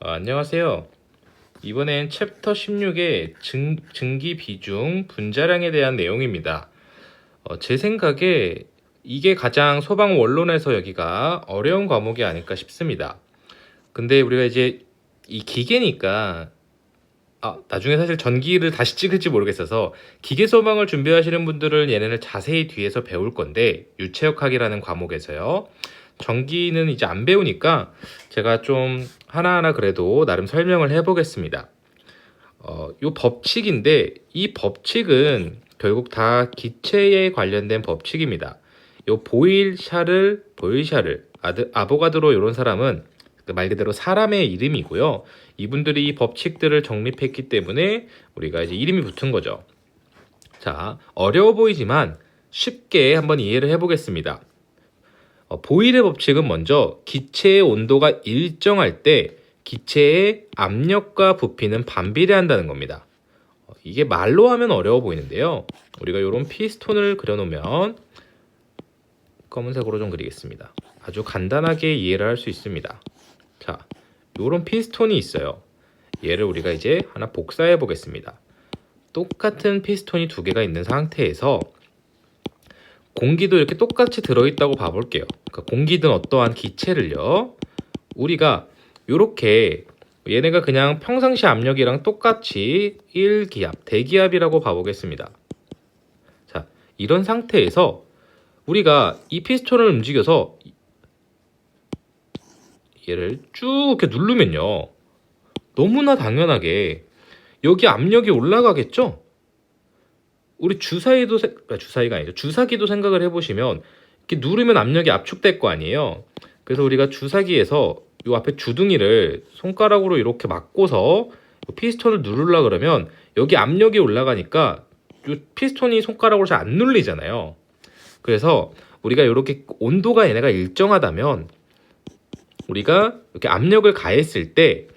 안녕하세요. 이번엔 챕터 16의 증기 비중 분자량에 대한 내용입니다. 제 생각에 이게 가장 소방 원론에서 여기가 어려운 과목이 아닐까 싶습니다. 근데 우리가 이제 이 기계니까 나중에 사실 전기를 다시 찍을지 모르겠어서 기계 소방을 준비하시는 분들은 얘네를 자세히 뒤에서 배울 건데 유체역학이라는 과목에서요. 전기는 이제 안 배우니까 제가 좀 하나하나 그래도 나름 설명을 해보겠습니다. 요 법칙인데 이 법칙은 결국 다 기체에 관련된 법칙입니다. 요 보일샤를 아보가드로 이런 사람은 말 그대로 사람의 이름이고요. 이분들이 이 법칙들을 정립했기 때문에 우리가 이제 이름이 붙은 거죠. 자, 어려워 보이지만 쉽게 한번 이해를 해보겠습니다. 보일의 법칙은 먼저 기체의 온도가 일정할 때 기체의 압력과 부피는 반비례한다는 겁니다. 이게 말로 하면 어려워 보이는데요. 우리가 이런 피스톤을 그려놓으면 검은색으로 좀 그리겠습니다. 아주 간단하게 이해를 할 수 있습니다. 자, 이런 피스톤이 있어요. 얘를 우리가 이제 하나 복사해 보겠습니다. 똑같은 피스톤이 두 개가 있는 상태에서 공기도 이렇게 똑같이 들어있다고 봐볼게요. 그러니까 공기든 어떠한 기체를요. 우리가 이렇게 얘네가 그냥 평상시 압력이랑 똑같이 1기압, 대기압이라고 봐보겠습니다. 자, 이런 상태에서 우리가 이 피스톤을 움직여서 얘를 쭉 이렇게 누르면요. 너무나 당연하게 여기 압력이 올라가겠죠? 우리 주사기가 아니죠. 주사기도 생각을 해보시면 이렇게 누르면 압력이 압축될 거 아니에요. 그래서 우리가 주사기에서 이 앞에 주둥이를 손가락으로 이렇게 막고서 피스톤을 누르려 그러면 여기 압력이 올라가니까 이 피스톤이 손가락으로 잘 안 눌리잖아요. 그래서 우리가 이렇게 온도가 얘네가 일정하다면 우리가 이렇게 압력을 가했을 때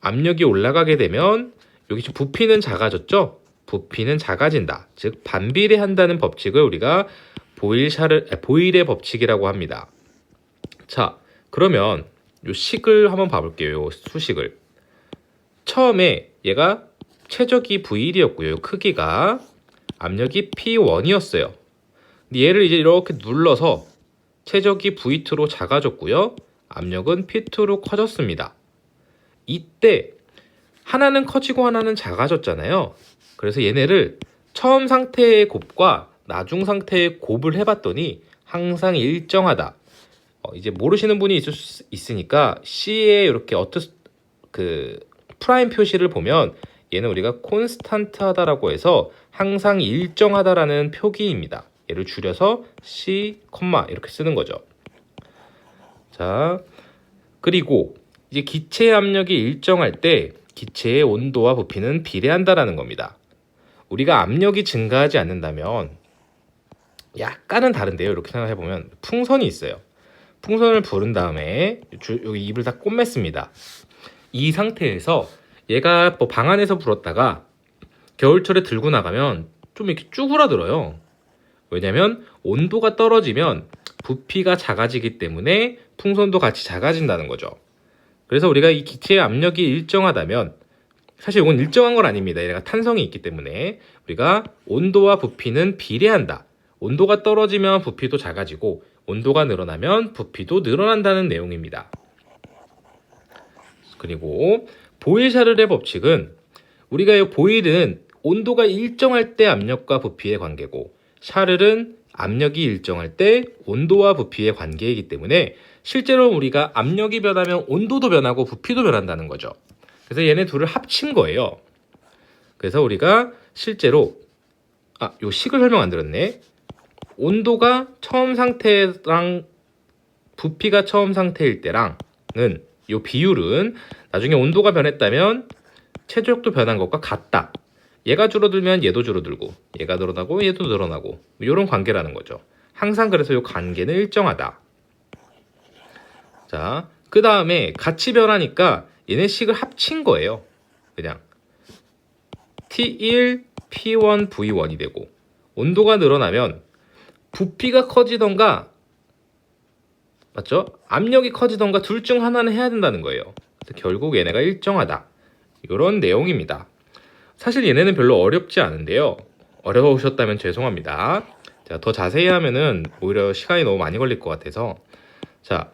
압력이 올라가게 되면 여기 지금 부피는 작아졌죠? 부피는 작아진다. 즉 반비례한다는 법칙을 우리가 보일의 법칙이라고 합니다. 자, 그러면 요 식을 한번 봐볼게요. 요 수식을. 처음에 얘가 최적이 V1이었고요. 요 크기가 압력이 P1이었어요. 얘를 이제 이렇게 눌러서 최적이 V2로 작아졌고요. 압력은 P2로 커졌습니다. 이때 하나는 커지고 하나는 작아졌잖아요. 그래서 얘네를 처음 상태의 곱과 나중 상태의 곱을 해봤더니 항상 일정하다. 이제 모르시는 분이 있으니까 C에 이렇게 프라임 표시를 보면 얘는 우리가 콘스탄트하다라고 해서 항상 일정하다라는 표기입니다. 얘를 줄여서 C, 이렇게 쓰는 거죠. 자, 그리고 이제 기체의 압력이 일정할 때 기체의 온도와 부피는 비례한다라는 겁니다. 우리가 압력이 증가하지 않는다면 약간은 다른데요. 이렇게 생각해보면 풍선이 있어요. 풍선을 부른 다음에 여기 입을 다 꿰맸습니다. 이 상태에서 얘가 뭐 방 안에서 불었다가 겨울철에 들고 나가면 좀 이렇게 쭈그라들어요. 왜냐면 온도가 떨어지면 부피가 작아지기 때문에 풍선도 같이 작아진다는 거죠. 그래서 우리가 이 기체의 압력이 일정하다면 사실 이건 일정한 건 아닙니다. 얘가 탄성이 있기 때문에 우리가 온도와 부피는 비례한다. 온도가 떨어지면 부피도 작아지고 온도가 늘어나면 부피도 늘어난다는 내용입니다. 그리고 보일-샤를의 법칙은 우리가 이 보일은 온도가 일정할 때 압력과 부피의 관계고 샤를은 압력이 일정할 때 온도와 부피의 관계이기 때문에 실제로 우리가 압력이 변하면 온도도 변하고 부피도 변한다는 거죠. 그래서 얘네 둘을 합친 거예요. 그래서 우리가 실제로 요 식을 설명 안 들었네. 온도가 처음 상태랑 부피가 처음 상태일 때랑은 요 비율은 나중에 온도가 변했다면 체적도 변한 것과 같다. 얘가 줄어들면 얘도 줄어들고 얘가 늘어나고 얘도 늘어나고 이런 관계라는 거죠. 항상 그래서 이 관계는 일정하다. 자, 그 다음에 같이 변하니까 얘네 식을 합친 거예요. 그냥 T1, P1, V1이 되고 온도가 늘어나면 부피가 커지던가 맞죠? 압력이 커지던가 둘 중 하나는 해야 된다는 거예요. 그래서 결국 얘네가 일정하다. 이런 내용입니다. 사실 얘네는 별로 어렵지 않은데요. 어려우셨다면 죄송합니다. 자, 더 자세히 하면은 오히려 시간이 너무 많이 걸릴 것 같아서. 자,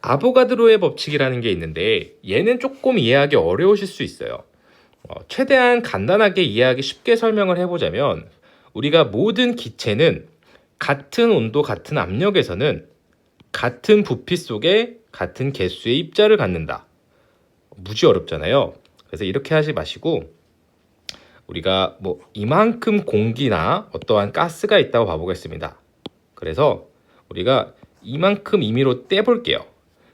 아보가드로의 법칙이라는 게 있는데 얘는 조금 이해하기 어려우실 수 있어요. 최대한 간단하게 이해하기 쉽게 설명을 해보자면 우리가 모든 기체는 같은 온도, 같은 압력에서는 같은 부피 속에 같은 개수의 입자를 갖는다. 무지 어렵잖아요. 그래서 이렇게 하지 마시고 우리가 뭐 이만큼 공기나 어떠한 가스가 있다고 봐보겠습니다. 그래서 우리가 이만큼 임의로 떼볼게요.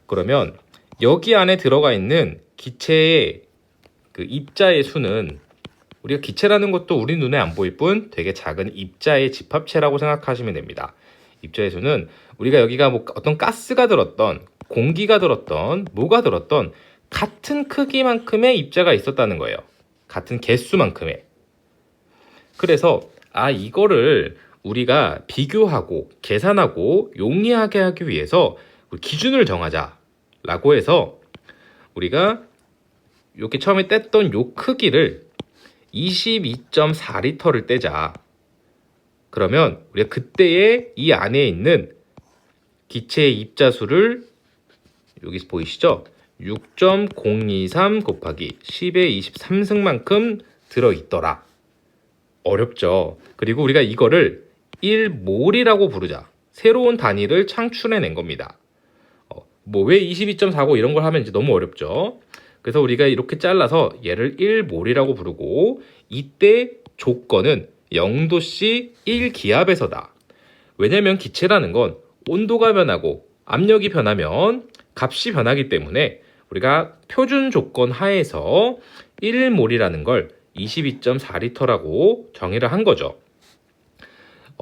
그러면 여기 안에 들어가 있는 기체의 그 입자의 수는 우리가 기체라는 것도 우리 눈에 안 보일 뿐 되게 작은 입자의 집합체라고 생각하시면 됩니다. 입자의 수는 우리가 여기가 뭐 어떤 가스가 들었던 공기가 들었던 뭐가 들었던 같은 크기만큼의 입자가 있었다는 거예요. 같은 개수만큼의. 그래서 이거를 우리가 비교하고 계산하고 용이하게 하기 위해서 기준을 정하자라고 해서 우리가 이렇게 처음에 뗐던 요 크기를 22.4리터를 떼자. 그러면 우리가 그때의 이 안에 있는 기체의 입자수를 여기 보이시죠? 6.023 곱하기 10의 23승만큼 들어있더라. 어렵죠. 그리고 우리가 이거를 1몰이라고 부르자. 새로운 단위를 창출해낸 겁니다. 뭐 왜 22.49 이런 걸 하면 이제 너무 어렵죠. 그래서 우리가 이렇게 잘라서 얘를 1몰이라고 부르고 이때 조건은 0도씨 1기압에서다. 왜냐면 기체라는 건 온도가 변하고 압력이 변하면 값이 변하기 때문에 우리가 표준 조건 하에서 1몰이라는 걸 22.4리터라고 정의를 한 거죠.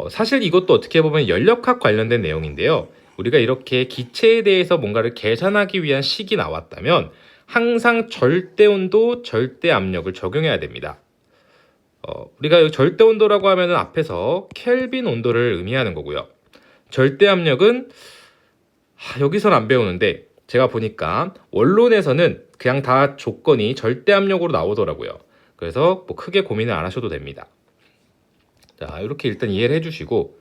사실 이것도 어떻게 보면 연력학 관련된 내용인데요. 우리가 이렇게 기체에 대해서 뭔가를 계산하기 위한 식이 나왔다면 항상 절대 온도, 절대 압력을 적용해야 됩니다. 우리가 절대 온도라고 하면 앞에서 켈빈 온도를 의미하는 거고요. 절대 압력은 여기선 안 배우는데 제가 보니까 원론에서는 그냥 다 조건이 절대 압력으로 나오더라고요. 그래서 뭐 크게 고민을 안 하셔도 됩니다. 자, 이렇게 일단 이해를 해주시고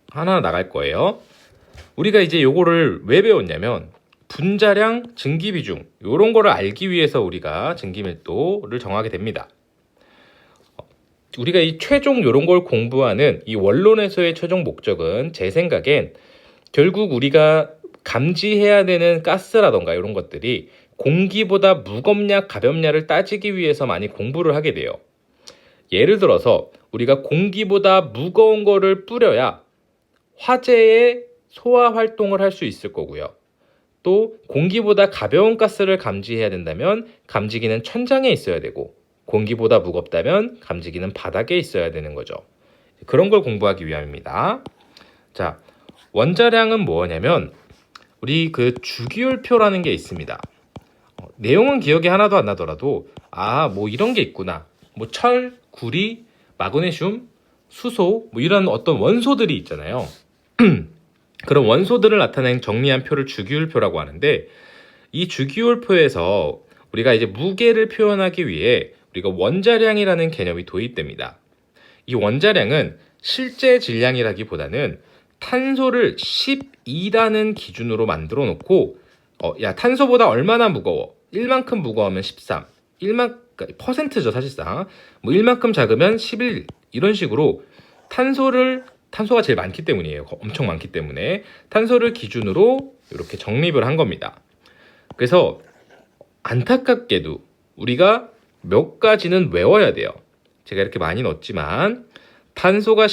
하나 나갈 거예요. 우리가 이제 요거를 왜 배웠냐면 분자량, 증기비중 이런 거를 알기 위해서 우리가 증기밀도를 정하게 됩니다. 우리가 이 최종 이런 걸 공부하는 이 원론에서의 최종 목적은 제 생각엔 결국 우리가 감지해야 되는 가스라던가 이런 것들이 공기보다 무겁냐 가볍냐를 따지기 위해서 많이 공부를 하게 돼요. 예를 들어서 우리가 공기보다 무거운 거를 뿌려야 화재의 소화 활동을 할 수 있을 거고요. 또 공기보다 가벼운 가스를 감지해야 된다면 감지기는 천장에 있어야 되고 공기보다 무겁다면 감지기는 바닥에 있어야 되는 거죠. 그런 걸 공부하기 위함입니다. 자, 원자량은 뭐냐면 우리 그 주기율표라는 게 있습니다. 내용은 기억이 하나도 안 나더라도 뭐 이런 게 있구나. 뭐 철, 구리, 마그네슘, 수소 뭐 이런 어떤 원소들이 있잖아요. 그런 원소들을 나타낸 정리한 표를 주기율표라고 하는데 이 주기율표에서 우리가 이제 무게를 표현하기 위해 우리가 원자량이라는 개념이 도입됩니다. 이 원자량은 실제 질량이라기보다는 탄소를 12라는 기준으로 만들어 놓고 탄소보다 얼마나 무거워? 1만큼 무거우면 13, 그러니까 퍼센트죠 사실상. 뭐 1만큼 작으면 11 이런 식으로 탄소가 제일 많기 때문이에요. 엄청 많기 때문에 탄소를 기준으로 이렇게 정립을 한 겁니다. 그래서 안타깝게도 우리가 몇 가지는 외워야 돼요. 제가 이렇게 많이 넣었지만 탄소가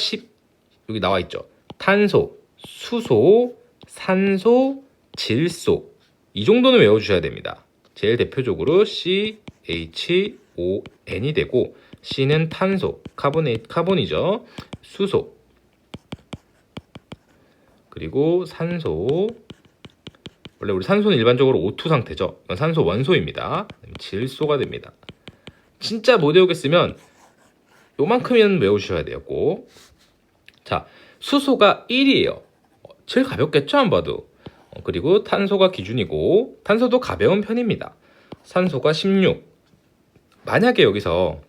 여기 나와 있죠. 탄소, 수소, 산소, 질소 이 정도는 외워주셔야 됩니다. 제일 대표적으로 CHON이 되고 C는 탄소, 카본이죠. 수소 그리고 산소 원래 우리 산소는 일반적으로 O2 상태죠. 이건 산소 원소입니다. 질소가 됩니다. 진짜 못 외우겠으면 요만큼은 외우셔야 돼요. 꼭. 자, 수소가 1이에요. 제일 가볍겠죠? 안 봐도. 그리고 탄소가 기준이고 탄소도 가벼운 편입니다. 산소가 16. 만약에 여기서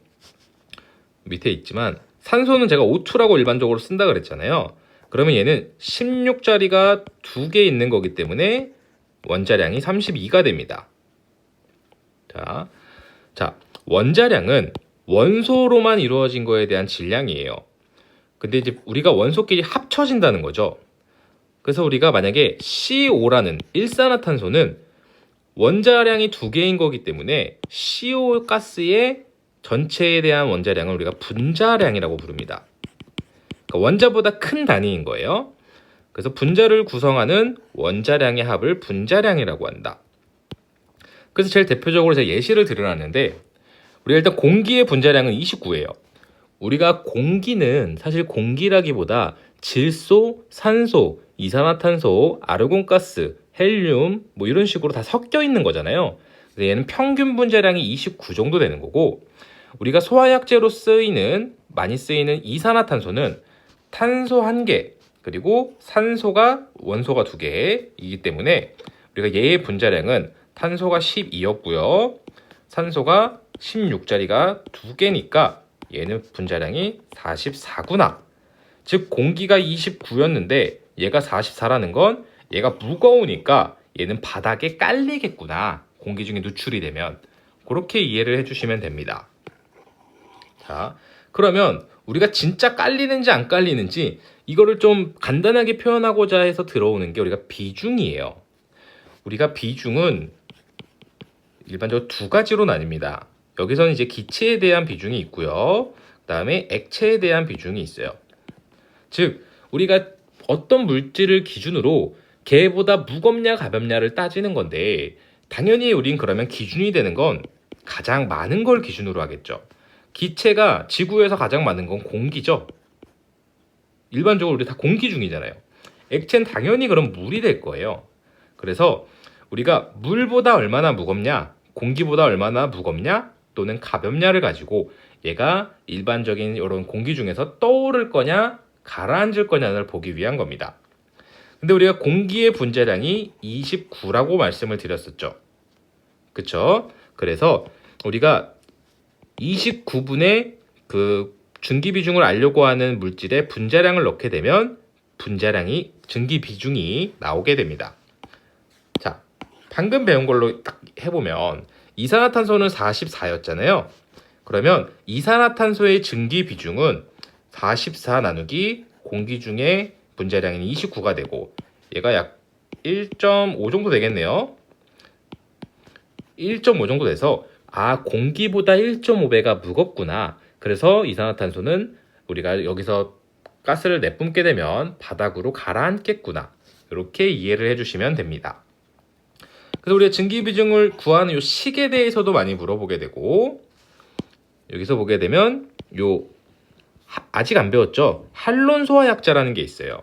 밑에 있지만 산소는 제가 O2라고 일반적으로 쓴다 그랬잖아요. 그러면 얘는 16자리가 2개 있는 거기 때문에 원자량이 32가 됩니다. 자, 원자량은 원소로만 이루어진 거에 대한 질량이에요. 근데 이제 우리가 원소끼리 합쳐진다는 거죠. 그래서 우리가 만약에 CO 라는 일산화탄소는 원자량이 2개인 거기 때문에 CO 가스의 전체에 대한 원자량을 우리가 분자량이라고 부릅니다. 그러니까 원자보다 큰 단위인 거예요. 그래서 분자를 구성하는 원자량의 합을 분자량이라고 한다. 그래서 제일 대표적으로 제가 예시를 들어놨는데 우리가 일단 공기의 분자량은 29예요. 우리가 공기는 사실 공기라기보다 질소, 산소, 이산화탄소, 아르곤가스, 헬륨 뭐 이런 식으로 다 섞여 있는 거잖아요. 그래서 얘는 평균 분자량이 29 정도 되는 거고 우리가 소화약제로 많이 쓰이는 이산화탄소는 탄소 1개 그리고 산소가 원소가 2개이기 때문에 우리가 얘의 분자량은 탄소가 12였고요. 산소가 16자리가 2개니까 얘는 분자량이 44구나. 즉 공기가 29였는데 얘가 44라는 건 얘가 무거우니까 얘는 바닥에 깔리겠구나. 공기 중에 누출이 되면. 그렇게 이해를 해주시면 됩니다. 자, 그러면 우리가 진짜 깔리는지 안 깔리는지 이거를 좀 간단하게 표현하고자 해서 들어오는 게 우리가 비중이에요. 우리가 비중은 일반적으로 2가지로 나뉩니다. 여기서는 이제 기체에 대한 비중이 있고요. 그 다음에 액체에 대한 비중이 있어요. 즉 우리가 어떤 물질을 기준으로 걔보다 무겁냐 가볍냐를 따지는 건데 당연히 우린 그러면 기준이 되는 건 가장 많은 걸 기준으로 하겠죠. 기체가 지구에서 가장 많은 건 공기죠. 일반적으로 우리 다 공기 중이잖아요. 액체는 당연히 그럼 물이 될 거예요. 그래서 우리가 물보다 얼마나 무겁냐, 공기보다 얼마나 무겁냐 또는 가볍냐를 가지고 얘가 일반적인 이런 공기 중에서 떠오를 거냐 가라앉을 거냐를 보기 위한 겁니다. 근데 우리가 공기의 분자량이 29라고 말씀을 드렸었죠. 그쵸? 그래서 우리가 29분의 그 증기 비중을 알려고 하는 물질의 분자량을 넣게 되면 증기 비중이 나오게 됩니다. 자, 방금 배운 걸로 딱 해보면 이산화탄소는 44였잖아요. 그러면 이산화탄소의 증기 비중은 44 나누기 공기 중에 분자량인 29가 되고 얘가 약 1.5 정도 되겠네요. 1.5 정도 돼서 공기보다 1.5배가 무겁구나. 그래서 이산화탄소는 우리가 여기서 가스를 내뿜게 되면 바닥으로 가라앉겠구나. 이렇게 이해를 해주시면 됩니다. 그래서 우리가 증기 비중을 구하는 이 식에 대해서도 많이 물어보게 되고 여기서 보게 되면 아직 안 배웠죠? 할론 소화약자라는 게 있어요.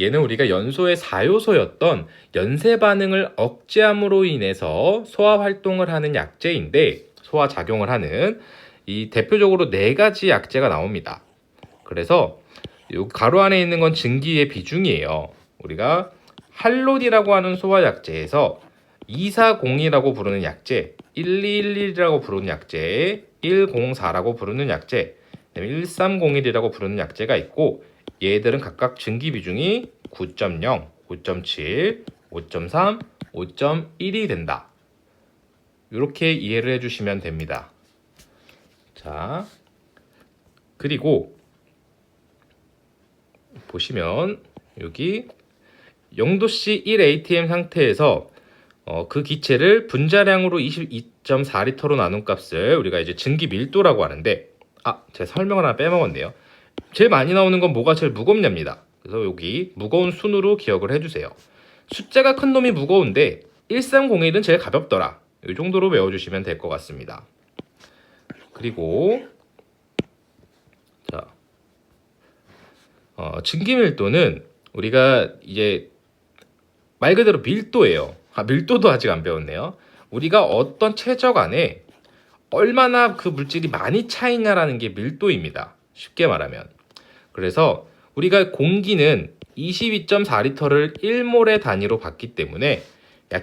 얘는 우리가 연소의 4요소였던 연쇄 반응을 억제함으로 인해서 소화 활동을 하는 약제인데 소화 작용을 하는 이 대표적으로 4가지 약제가 나옵니다. 그래서 이 가로 안에 있는 건 증기의 비중이에요. 우리가 할론이라고 하는 소화 약제에서 240이라고 부르는 약제, 1211이라고 부르는 약제, 104라고 부르는 약제, 1301이라고 부르는 약제가 있고 얘들은 각각 증기 비중이 9.0, 5.7, 5.3, 5.1이 된다. 이렇게 이해를 해주시면 됩니다. 자, 그리고 보시면 여기 0도씨 1atm 상태에서 그 기체를 분자량으로 22.4리터로 나눈 값을 우리가 이제 증기 밀도라고 하는데 제가 설명을 하나 빼먹었네요. 제일 많이 나오는 건 뭐가 제일 무겁냐입니다. 그래서 여기 무거운 순으로 기억을 해주세요. 숫자가 큰 놈이 무거운데 1301은 제일 가볍더라. 이 정도로 외워주시면 될 것 같습니다. 그리고 자, 증기 밀도는 우리가 이제 말 그대로 밀도예요. 밀도도 아직 안 배웠네요. 우리가 어떤 최적 안에 얼마나 그 물질이 많이 차이냐라는 게 밀도입니다. 쉽게 말하면. 그래서 우리가 공기는 22.4리터를 1몰의 단위로 봤기 때문에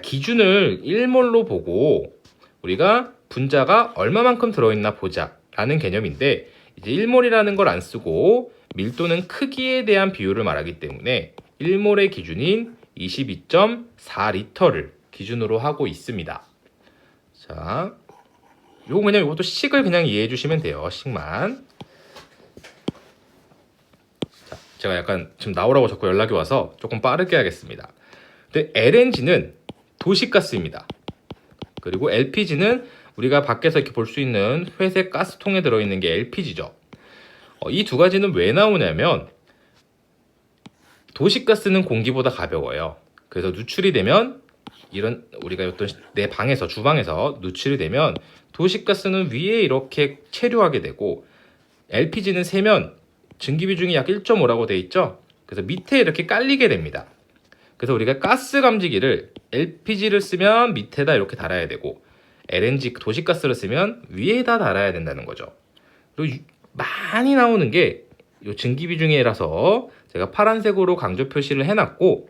기준을 1몰로 보고 우리가 분자가 얼마만큼 들어있나 보자 라는 개념인데, 이제 1몰이라는 걸 안 쓰고 밀도는 크기에 대한 비율을 말하기 때문에 1몰의 기준인 22.4리터를 기준으로 하고 있습니다. 자, 이것도 식을 그냥 이해해 주시면 돼요. 식만. 자, 제가 약간 지금 나오라고 자꾸 연락이 와서 조금 빠르게 하겠습니다. 근데 LNG는 도시가스입니다. 그리고 LPG는 우리가 밖에서 이렇게 볼 수 있는 회색 가스통에 들어있는 게 LPG죠. 이 두 가지는 왜 나오냐면, 도시가스는 공기보다 가벼워요. 그래서 누출이 되면 이런 우리가 어떤 내 방에서 주방에서 누출이 되면 도시가스는 위에 이렇게 체류하게 되고, LPG는 세면 증기 비중이 약 1.5라고 돼 있죠. 그래서 밑에 이렇게 깔리게 됩니다. 그래서 우리가 가스 감지기를 LPG를 쓰면 밑에다 이렇게 달아야 되고, LNG 도시가스를 쓰면 위에다 달아야 된다는 거죠. 그리고 많이 나오는 게 이 증기 비중이라서 제가 파란색으로 강조 표시를 해놨고,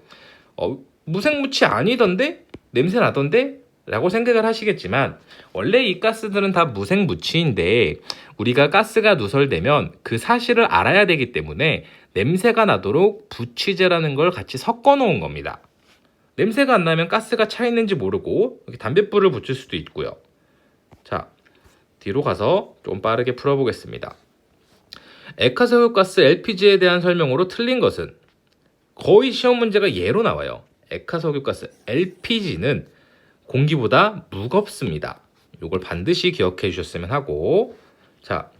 무색무취 아니던데? 냄새 나던데? 라고 생각을 하시겠지만, 원래 이 가스들은 다 무색무취인데 우리가 가스가 누설되면 그 사실을 알아야 되기 때문에 냄새가 나도록 부취제라는 걸 같이 섞어 놓은 겁니다. 냄새가 안 나면 가스가 차 있는지 모르고 담뱃불을 붙일 수도 있고요. 자, 뒤로 가서 좀 빠르게 풀어보겠습니다. 액화석유가스 LPG에 대한 설명으로 틀린 것은, 거의 시험 문제가 예로 나와요. 액화석유가스 LPG는 공기보다 무겁습니다. 이걸 반드시 기억해 주셨으면 하고, 자,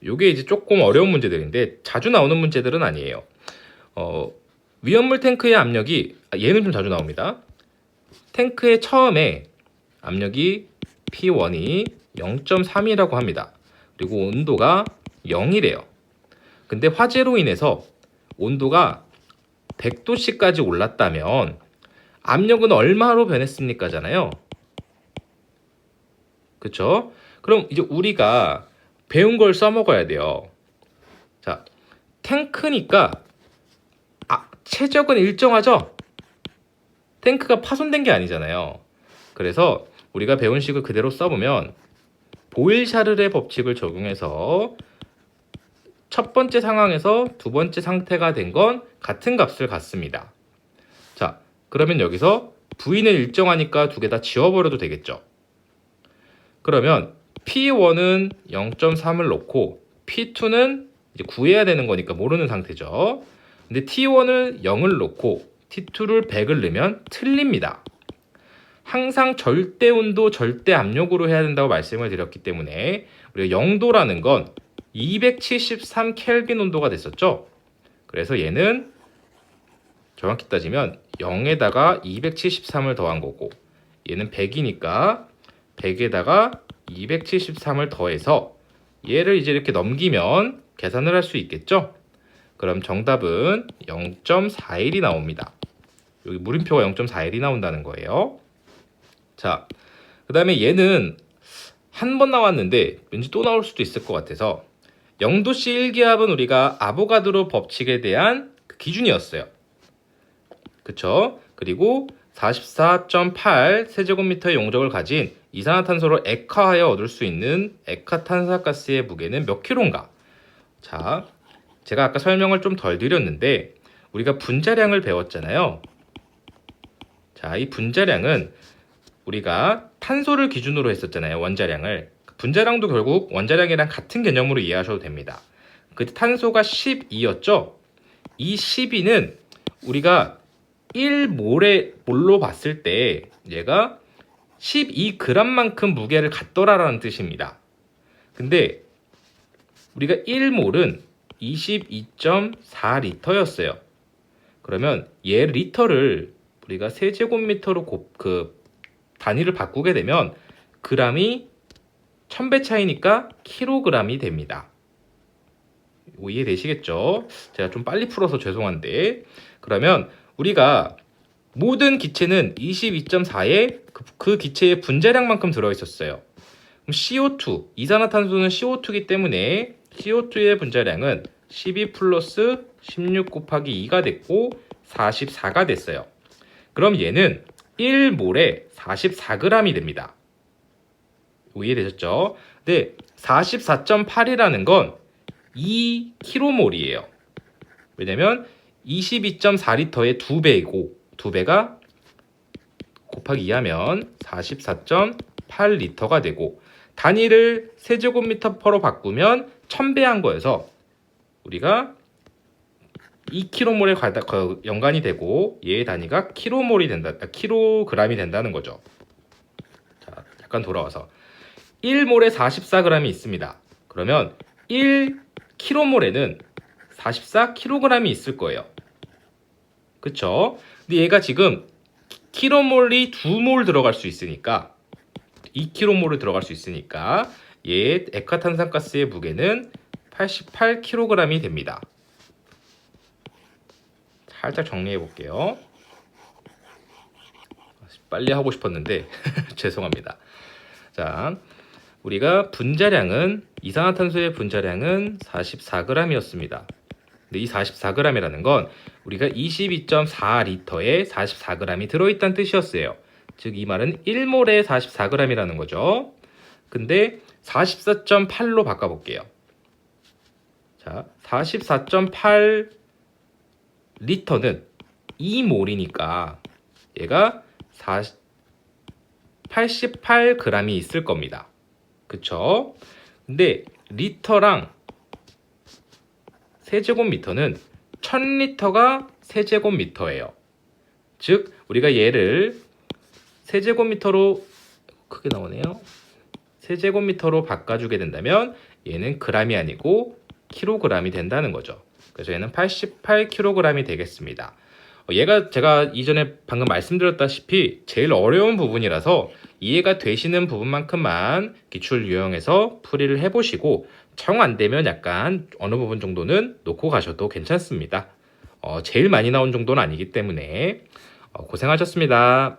요게 이제 조금 어려운 문제들인데 자주 나오는 문제들은 아니에요. 위험물 탱크의 압력이, 얘는 좀 자주 나옵니다. 탱크의 처음에 압력이 P1이 0.3이라고 합니다. 그리고 온도가 0이래요. 근데 화재로 인해서 온도가 100도씨까지 올랐다면 압력은 얼마로 변했습니까? 잖아요. 그쵸? 그럼 이제 우리가 배운 걸 써먹어야 돼요. 자, 탱크니까 최적은 일정하죠? 탱크가 파손된 게 아니잖아요. 그래서 우리가 배운 식을 그대로 써보면 보일-샤를의 법칙을 적용해서 첫 번째 상황에서 두 번째 상태가 된 건 같은 값을 갖습니다. 자, 그러면 여기서 V는 일정하니까 두 개 다 지워버려도 되겠죠. 그러면 P1은 0.3을 놓고 P2는 이제 구해야 되는 거니까 모르는 상태죠. 근데 T1을 0을 놓고 T2를 100을 넣으면 틀립니다. 항상 절대 온도, 절대 압력으로 해야 된다고 말씀을 드렸기 때문에 우리가 0도라는 건 273 켈빈 온도가 됐었죠. 그래서 얘는 정확히 따지면 0에다가 273을 더한 거고, 얘는 100이니까 100에다가 273을 더해서 얘를 이제 이렇게 넘기면 계산을 할 수 있겠죠. 그럼 정답은 0.41이 나옵니다. 여기 물음표가 0.41이 나온다는 거예요. 자, 그 다음에 얘는 한 번 나왔는데 왠지 또 나올 수도 있을 것 같아서, 0도씨 1기압은 우리가 아보가드로 법칙에 대한 그 기준이었어요. 그쵸? 그리고 44.8 세제곱미터의 용적을 가진 이산화탄소를 액화하여 얻을 수 있는 액화탄산가스의 무게는 몇 킬로인가? 자, 제가 아까 설명을 좀 덜 드렸는데 우리가 분자량을 배웠잖아요. 자, 이 분자량은 우리가 탄소를 기준으로 했었잖아요. 원자량을. 분자량도 결국 원자량이랑 같은 개념으로 이해하셔도 됩니다. 그때 탄소가 12였죠. 이 12는 우리가 1몰로 봤을 때 얘가 12g만큼 무게를 갖더라라는 뜻입니다. 근데 우리가 1몰은 22.4리터였어요. 그러면 얘 리터를 우리가 세제곱미터로 단위를 바꾸게 되면 g이 1000배 차이니까 킬로그램이 됩니다. 이해되시겠죠? 제가 좀 빨리 풀어서 죄송한데, 그러면 우리가 모든 기체는 22.4에 그 기체의 분자량만큼 들어있었어요. 그럼 CO2, 이산화탄소는 CO2이기 때문에 CO2의 분자량은 12 플러스 16 곱하기 2가 됐고, 44가 됐어요. 그럼 얘는 1몰에 44g이 됩니다. 이해되셨죠? 근데 44.8이라는 건 2kmol이에요. 왜냐면 22.4리터의 2배이고 2배가 곱하기 2하면 44.8리터가 되고 단위를 세제곱미터로 바꾸면 1000배 한 거여서 우리가 2kmol에 연관이 되고 얘의 단위가 kmol이 된다, kg이 된다는 거죠. 자, 약간 돌아와서 1몰에 44g이 있습니다. 그러면 1kmol에는 44kg이 있을 거예요. 그쵸? 근데 얘가 지금 kmol이 2몰 들어갈 수 있으니까 2kmol을 들어갈 수 있으니까 얘의 액화탄산가스의 무게는 88kg이 됩니다. 살짝 정리해 볼게요. 빨리 하고 싶었는데 죄송합니다. 자, 우리가 분자량은 이산화탄소의 분자량은 44g이었습니다. 근데 이 44g이라는 건 우리가 22.4리터에 44g이 들어있다는 뜻이었어요. 즉 이 말은 1몰에 44g이라는 거죠. 근데 44.8로 바꿔볼게요. 자, 44.8리터는 2몰이니까 얘가 88g이 있을 겁니다. 그쵸? 근데 리터랑 세제곱미터는 1000리터가 세제곱미터예요. 즉 우리가 얘를 세제곱미터로 크게 나오네요. 세제곱미터로 바꿔주게 된다면 얘는 g이 아니고 kg이 된다는 거죠. 그래서 얘는 88kg이 되겠습니다. 얘가 제가 이전에 방금 말씀드렸다시피 제일 어려운 부분이라서 이해가 되시는 부분만큼만 기출 유형에서 풀이를 해보시고 정 안되면 약간 어느 부분 정도는 놓고 가셔도 괜찮습니다. 제일 많이 나온 정도는 아니기 때문에 고생하셨습니다.